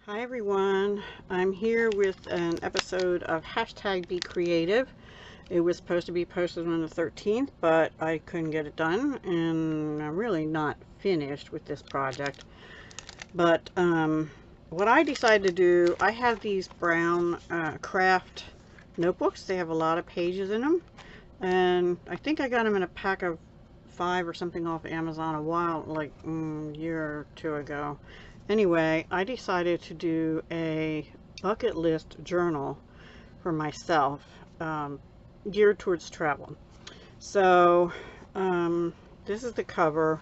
Hi everyone, I'm here with an episode of Hashtag Be Creative. It was supposed to be posted on the 13th, but I couldn't get it done, and I'm really not finished with this project. But what I decided to do, I have these brown craft notebooks. They have a lot of pages in them, and I think I got them in a pack of 5 or something off Amazon a while, like a year or two ago. Anyway, I decided to do a bucket list journal for myself, geared towards travel. So this is the cover,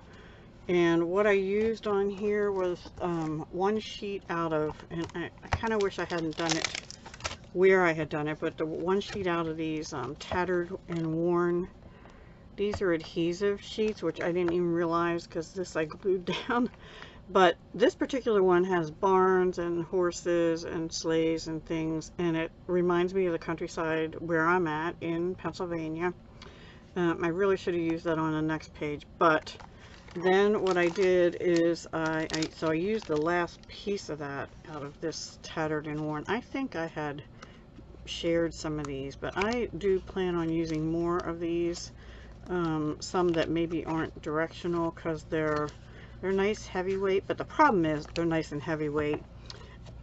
and what I used on here was one sheet out of, and I kind of wish I hadn't done it where I had done it, but the one sheet out of these tattered and worn. These are adhesive sheets, which I didn't even realize because this I glued down. But this particular one has barns and horses and sleighs and things, and it reminds me of the countryside where I'm at in Pennsylvania. I really should have used that on the next page, but then what I did is I used the last piece of that out of this tattered and worn. I think I had shared some of these, but I do plan on using more of these, some that maybe aren't directional because they're nice heavyweight, but the problem is they're nice and heavyweight.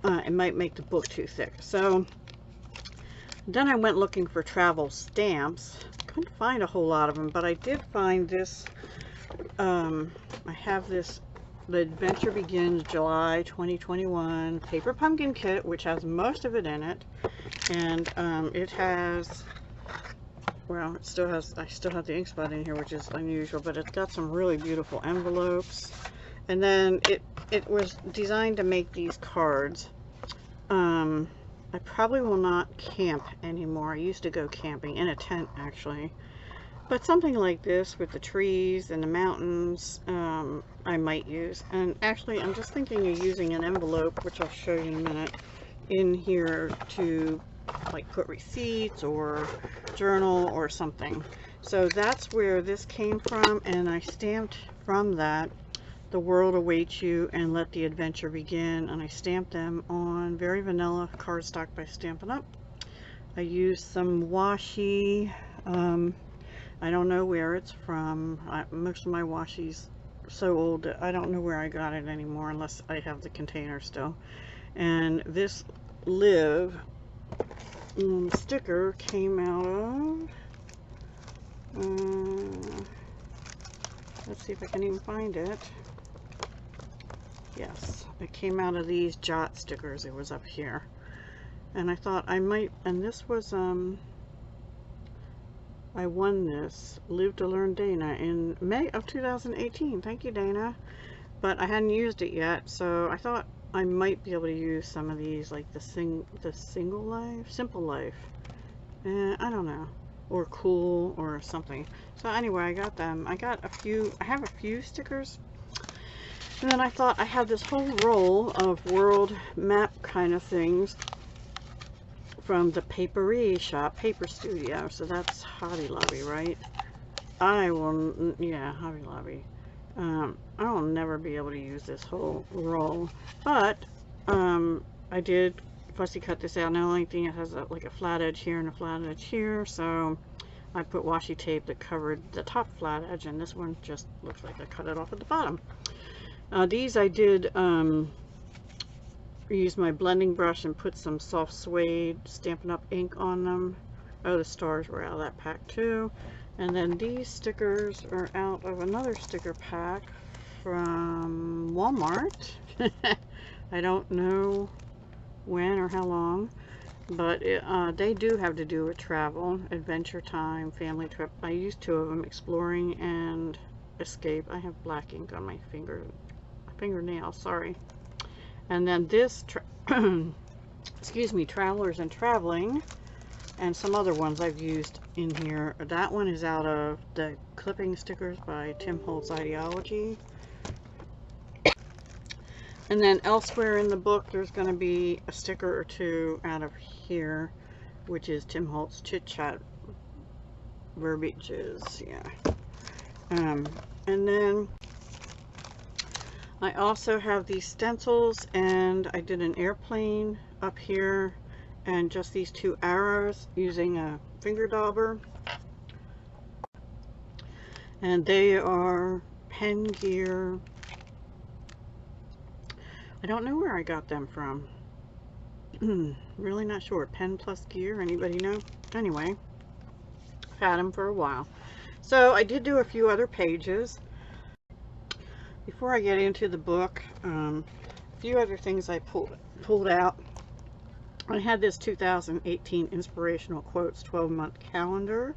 It might make the book too thick. So then I went looking for travel stamps. Couldn't find a whole lot of them, but I did find this. I have this, The Adventure Begins July 2021 paper pumpkin kit, which has most of it in it, and it has, well, it still has, I still have the ink spot in here, which is unusual, but it's got some really beautiful envelopes. And then it was designed to make these cards. I probably will not camp anymore. I used to go camping in a tent, actually. But something like this with the trees and the mountains, I might use. And actually, I'm just thinking of using an envelope, which I'll show you in a minute, in here to like put receipts or journal or something. So that's where this came from, and I stamped from that, "The world awaits you and let the adventure begin," and I stamped them on very vanilla cardstock by Stampin' Up. I used some washi. I don't know where it's from. Most of my washi's so old that I don't know where I got it anymore unless I have the container still. And this Live sticker came out of, let's see if I can even find it. Yes, it came out of these Jot stickers. It was up here, and I thought I might, and this was I won this Live to Learn Dana in May of 2018. Thank you, Dana. But I hadn't used it yet, so I thought I might be able to use some of these, like the Simple Life. I don't know, or Cool or something. So anyway, I got them. I got a few. I have a few stickers. And then I thought I had this whole roll of world map kind of things from the Papery Shop, Paper Studio. So that's Hobby Lobby, right? Yeah, Hobby Lobby. I will never be able to use this whole roll, but I did fussy cut this out. Now the only thing, it has like a flat edge here and a flat edge here, so I put washi tape that covered the top flat edge, and this one just looks like I cut it off at the bottom. These I did use my blending brush and put some soft suede Stampin' Up ink on them. Oh, the stars were out of that pack too. And then these stickers are out of another sticker pack from Walmart. I don't know when or how long, but they do have to do with travel, adventure time, family trip. I used 2 of them, Exploring and Escape. I have black ink on my fingernail, sorry. And then this, excuse me, Travelers and Traveling, and some other ones I've used in here. That one is out of the clipping stickers by Tim Holtz Ideology. And then elsewhere in the book, there's going to be a sticker or 2 out of here, which is Tim Holtz Chit Chat verbiages. Yeah. And then I also have these stencils, and I did an airplane up here and just these two arrows using a finger dauber. And they are Pen Gear. I don't know where I got them from. Really not sure. Pen Plus Gear, anybody know? Anyway, I've had them for a while. So I did do a few other pages. Before I get into the book, a few other things I pulled out. I had this 2018 Inspirational Quotes 12-month calendar.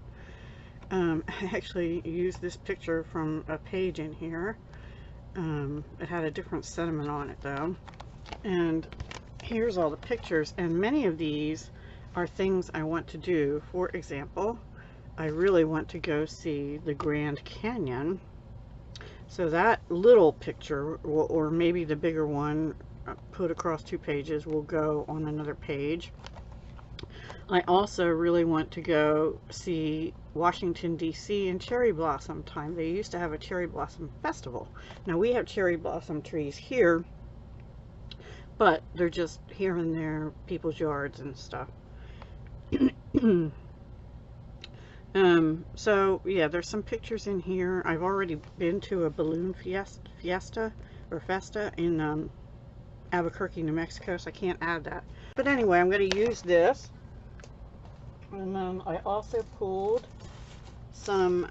I actually used this picture from a page in here. It had a different sentiment on it though. And here's all the pictures, and many of these are things I want to do. For example, I really want to go see the Grand Canyon. So that little picture, or maybe the bigger one put across two pages, will go on another page. I also really want to go see Washington, D.C. in cherry blossom time. They used to have a cherry blossom festival. Now we have cherry blossom trees here, but they're just here and there, people's yards and stuff. So yeah, there's some pictures in here. I've already been to a balloon festa in Albuquerque, New Mexico, so I can't add that. But anyway, I'm going to use this. And then I also pulled some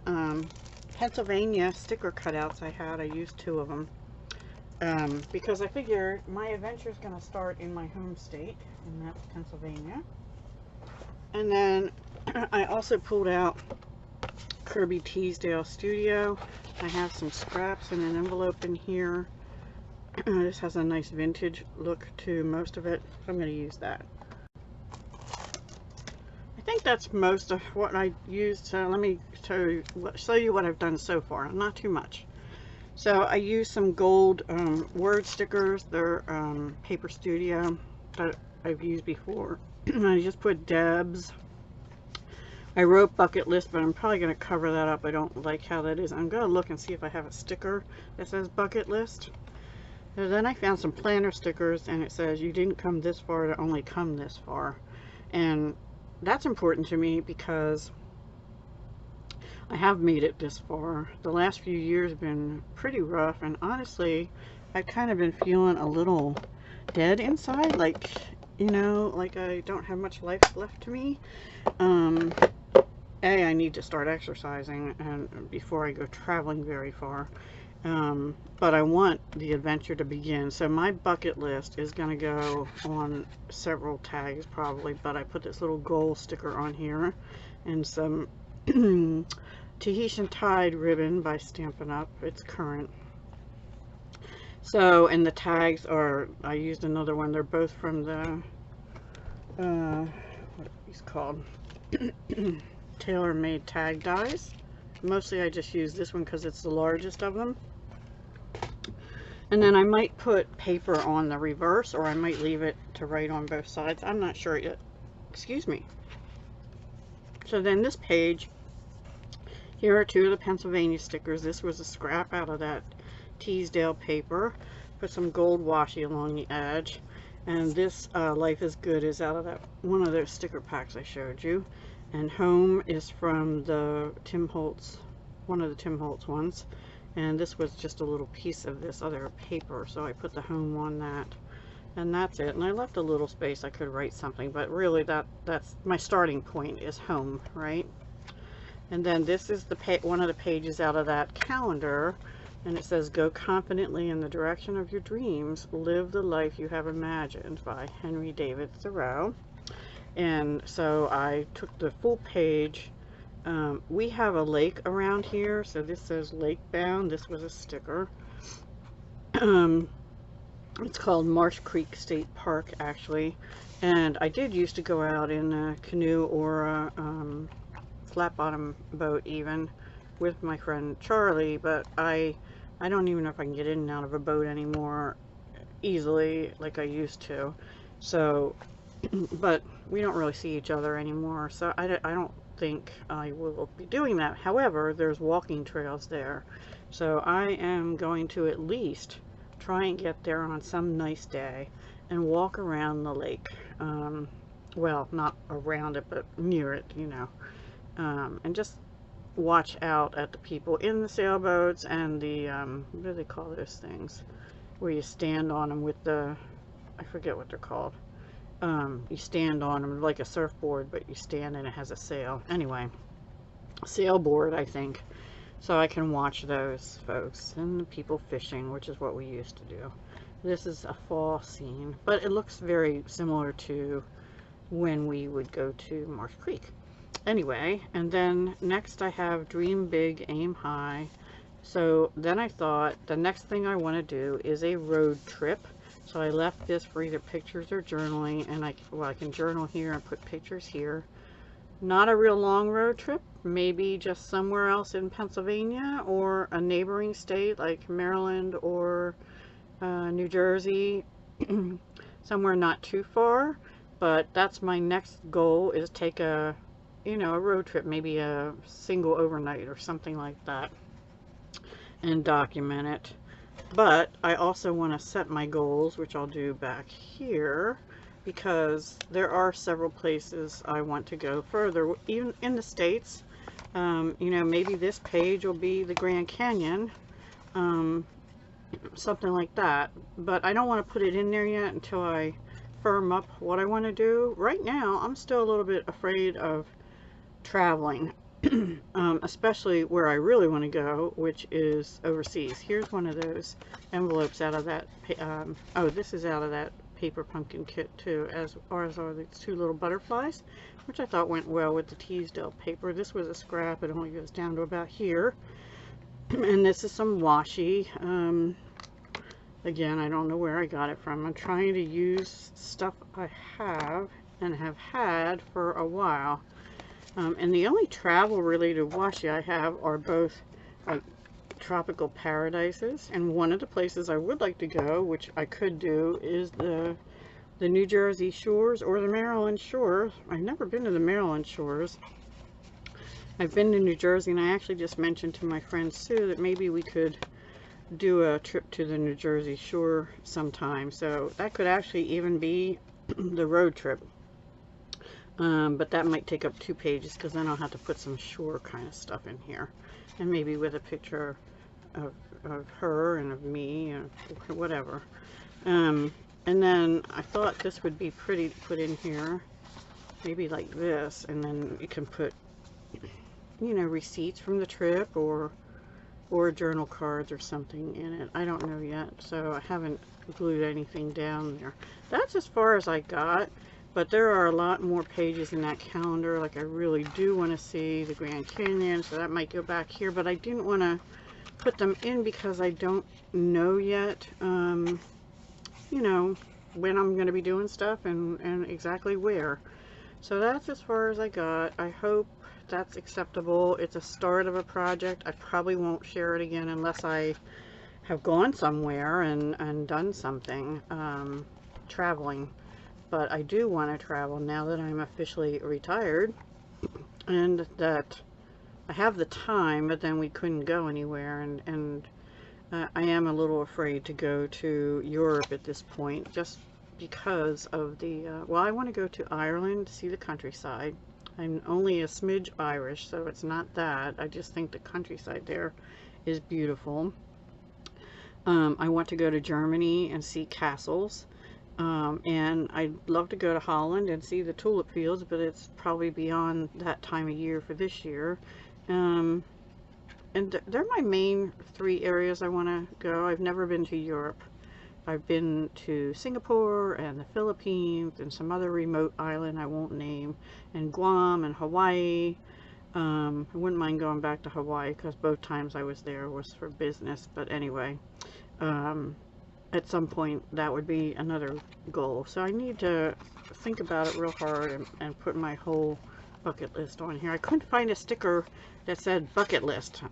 Pennsylvania sticker cutouts I had. I used 2 of them. Because I figure my adventure is going to start in my home state, and that's Pennsylvania. And then I also pulled out Kirby Teasdale Studio. I have some scraps in an envelope in here. This has a nice vintage look to most of it, so I'm going to use that. I think that's most of what I used, so let me show you what I've done so far. Not too much. So I used some gold word stickers. They're Paper Studio that I've used before. I just put Debs. I wrote bucket list, but I'm probably going to cover that up. I don't like how that is. I'm going to look and see if I have a sticker that says bucket list. And then I found some planner stickers, and it says you didn't come this far to only come this far. And that's important to me because I have made it this far. The last few years have been pretty rough, and honestly, I've kind of been feeling a little dead inside, like, you know, like I don't have much life left to me. I need to start exercising and before I go traveling very far. But I want the adventure to begin. So my bucket list is going to go on several tags probably, but I put this little gold sticker on here and some Tahitian Tide ribbon by Stampin' Up. It's current. So, and the tags are, I used another one. They're both from the, what are these called? Tailor-made tag dies. Mostly I just use this one because it's the largest of them. And then I might put paper on the reverse, or I might leave it to write on both sides. I'm not sure yet. Excuse me. So then this page, here are 2 of the Pennsylvania stickers. This was a scrap out of that Teasdale paper. Put some gold washi along the edge. And this Life is Good is out of that one of those sticker packs I showed you. And Home is from the Tim Holtz, one of the Tim Holtz ones. And this was just a little piece of this other paper, so I put the Home on that. And that's it. And I left a little space I could write something, but really that's my starting point is Home, right? And then this is the one of the pages out of that calendar, and it says, "Go confidently in the direction of your dreams. Live the life you have imagined," by Henry David Thoreau. And so I took the full page. We have a lake around here, so this says Lake Bound. This was a sticker. It's called Marsh Creek State Park, actually. And I did used to go out in a canoe or a flat bottom boat even with my friend Charlie, but I don't even know if I can get in and out of a boat anymore easily like I used to. So, but we don't really see each other anymore, so I don't think I will be doing that. However, there's walking trails there, so I am going to at least try and get there on some nice day and walk around the lake. Well, not around it, but near it, you know, and just watch out at the people in the sailboats and the, what do they call those things, where you stand on them with the, I forget what they're called. You stand on them like a surfboard, but you stand and it has a sail. Anyway, sailboard, I think. So I can watch those folks and the people fishing, which is what we used to do. This is a fall scene, but it looks very similar to when we would go to Marsh Creek. Anyway, and then next I have Dream Big, Aim High. So then I thought the next thing I want to do is a road trip. So I left this for either pictures or journaling, and I can journal here and put pictures here. Not a real long road trip, maybe just somewhere else in Pennsylvania or a neighboring state like Maryland or New Jersey, somewhere not too far. But that's my next goal, is take a, you know, a road trip, maybe a single overnight or something like that, and document it. But I also want to set my goals, which I'll do back here, because there are several places I want to go further, even in the States. You know, maybe this page will be the Grand Canyon, something like that. But I don't want to put it in there yet until I firm up what I want to do. Right now, I'm still a little bit afraid of traveling, especially where I really want to go, which is overseas. Here's one of those envelopes out of that, oh, this is out of that paper pumpkin kit too, as are these two little butterflies, which I thought went well with the Teasdale paper. This was a scrap, it only goes down to about here. And this is some washi. Again, I don't know where I got it from. I'm trying to use stuff I have and have had for a while. And the only travel related washi I have are both like tropical paradises, and one of the places I would like to go, which I could do, is the New Jersey shores or the Maryland shores. I've never been to the Maryland shores. I've been to New Jersey, and I actually just mentioned to my friend Sue that maybe we could do a trip to the New Jersey shore sometime. So that could actually even be the road trip. But that might take up 2 pages, because then I'll have to put some shore kind of stuff in here, and maybe with a picture of her and of me and whatever. And then I thought this would be pretty to put in here, maybe like this, and then you can put, you know, receipts from the trip or journal cards or something in it. I don't know yet, so I haven't glued anything down there. That's as far as I got. But there are a lot more pages in that calendar. Like, I really do want to see the Grand Canyon, so that might go back here. But I didn't want to put them in because I don't know yet, you know, when I'm going to be doing stuff and exactly where. So that's as far as I got. I hope that's acceptable. It's a start of a project. I probably won't share it again unless I have gone somewhere and done something, traveling. But I do want to travel now that I'm officially retired, and that I have the time, but then we couldn't go anywhere, and I am a little afraid to go to Europe at this point, just because of the, well, I want to go to Ireland to see the countryside. I'm only a smidge Irish, so it's not that. I just think the countryside there is beautiful. I want to go to Germany and see castles. And I'd love to go to Holland and see the tulip fields, but it's probably beyond that time of year for this year. And they're my main 3 areas I want to go. I've never been to Europe. I've been to Singapore and the Philippines and some other remote island I won't name, and Guam and Hawaii. I wouldn't mind going back to Hawaii because both times I was there was for business, but anyway. At some point that would be another goal. So I need to think about it real hard and put my whole bucket list on here. I couldn't find a sticker that said bucket list,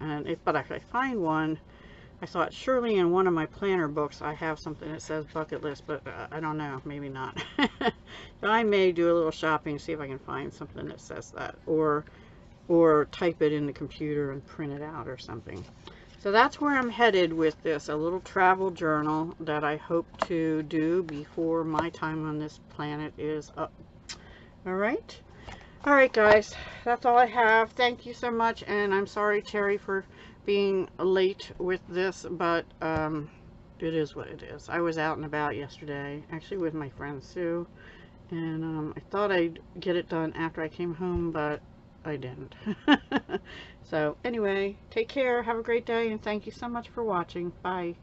but if I find one, I thought surely in one of my planner books I have something that says bucket list, but I don't know, maybe not. So I may do a little shopping, see if I can find something that says that, or type it in the computer and print it out or something. So that's where I'm headed with this, a little travel journal that I hope to do before my time on this planet is up. All right. All right, guys, that's all I have. Thank you so much, and I'm sorry, Terry, for being late with this, but it is what it is. I was out and about yesterday, actually with my friend Sue, and I thought I'd get it done after I came home, but I didn't. So anyway, take care, have a great day, and thank you so much for watching. Bye.